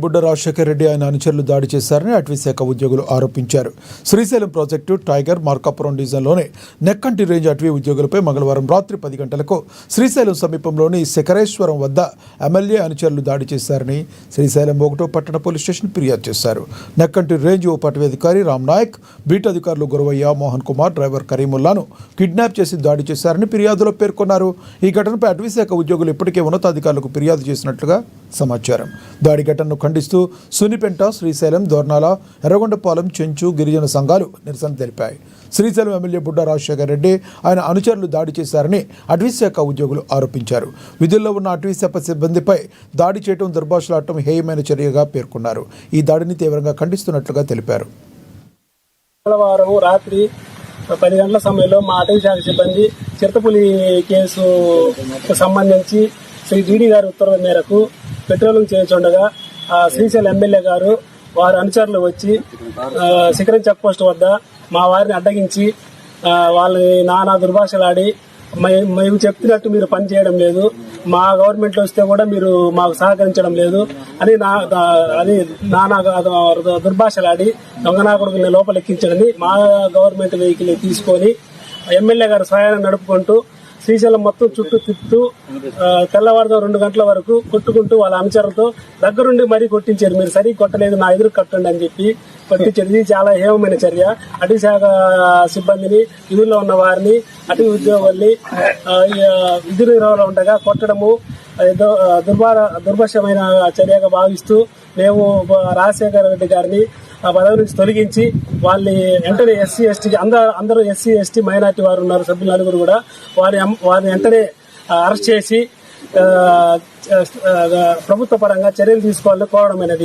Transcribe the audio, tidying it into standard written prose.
బుడ్డ రాజశేఖర్ రెడ్డి ఆయన అనుచరులు దాడి చేశారని అటవీశాఖ ఉద్యోగులు ఆరోపించారు. శ్రీశైలం ప్రాజెక్టు టైగర్ మార్కాపురం డివిజన్లోని నెక్కంటి రేంజ్ అటవీ ఉద్యోగులపై మంగళవారం రాత్రి 10 గంటలకు శ్రీశైలం సమీపంలోని శిఖరేశ్వరం వద్ద ఎమ్మెల్యే అనుచరులు దాడి చేశారని శ్రీశైలం 1వ పట్టణ పోలీస్ స్టేషన్ ఫిర్యాదు చేశారు. నెక్కంటి రేంజ్ ఉప అటవీ అధికారి రామ్ నాయక్, బీట్ అధికారులు గురవయ్య, మోహన్ కుమార్, డ్రైవర్ కరీముల్లాను కిడ్నాప్ చేసి దాడి చేశారని ఫిర్యాదులో పేర్కొన్నారు. ఈ ఘటనపై అటవీశాఖ ఉద్యోగులు ఇప్పటికే ఉన్నతాధికారులకు ఫిర్యాదు చేసినట్లుగా సమాచారం. దాడి ఘటనను ఖండిస్తూ సున్నిపెంట, శ్రీశైలం, దోర్నాల, ఎర్రగొండపాలెం, చెంచు గిరిజన సంఘాలు నిరసన తెలిపాయి. శ్రీశైలం ఎమ్మెల్యే బుడ్డ రాజశేఖర్ రెడ్డి ఆయన అనుచరులు దాడి చేశారని అటవీశాఖ ఉద్యోగులు ఆరోపించారు. విధుల్లో ఉన్న అటవీశాఖ సిబ్బందిపై దాడి చేయడం, దుర్భాషలాడటం హేయమైన చర్యగా పేర్కొన్నారు. ఈ దాడిని తీవ్రంగా ఖండిస్తున్నట్లుగా తెలిపారు. మంగళవారం రాత్రి 10 గంటల సమయంలో మా అటవీశాఖ సిబ్బంది చిరుతపులి కేసుకు సంబంధించి శ్రీ డీడీ గారి ఉత్తర్వుల మేరకు పెట్రోలింగ్ చేస్తుండగా శ్రీశైలం ఎమ్మెల్యే గారు వారి అనుచరులు వచ్చి శిఖరం చెక్ పోస్ట్ వద్ద మా వారిని అడ్డగించి వాళ్ళని నానా దుర్భాషలాడి మేము చెప్తున్నట్టు మీరు పని చేయడం లేదు, మా గవర్నమెంట్లో వస్తే కూడా మీరు మాకు సహకరించడం లేదు అని నానా దుర్భాషలాడి దొంగనాకుడుకుని లోపలెక్కించడని మా గవర్నమెంట్ వెహికల్ తీసుకొని ఎమ్మెల్యే గారు స్వయాన్ని నడుపుకుంటూ శ్రీశైలం మొత్తం చుట్టూ తిప్పుతూ తెల్లవారుతో 2 గంటల వరకు కొట్టుకుంటూ వాళ్ళ అనుచరులతో దగ్గరుండి మరీ కొట్టించారు. మీరు సరిగ్గా కొట్టలేదు, నా ఎదురు కట్టండి అని చెప్పి కొట్టించారు. ఇది చాలా హేమమైన చర్య. అటవీ శాఖ సిబ్బందిని, విధుల్లో ఉన్న వారిని, అటవీ ఉద్యోగుల్ని విధుల నిర్వహణలో ఉండగా కొట్టడము దుర్భాషమైన చర్యగా భావిస్తూ మేము రాజశేఖర రెడ్డి గారిని పదవి నుంచి తొలగించి వాళ్ళని వెంటనే ఎస్సీ ఎస్టీ అందరూ ఎస్సీ ఎస్టీ మైనార్టీ వారు ఉన్నారు, సభ్యులు నలుగురు కూడా వారిని వెంటనే అరెస్ట్ చేసి ప్రభుత్వ పరంగా చర్యలు తీసుకోవాలని కోరడమైనది.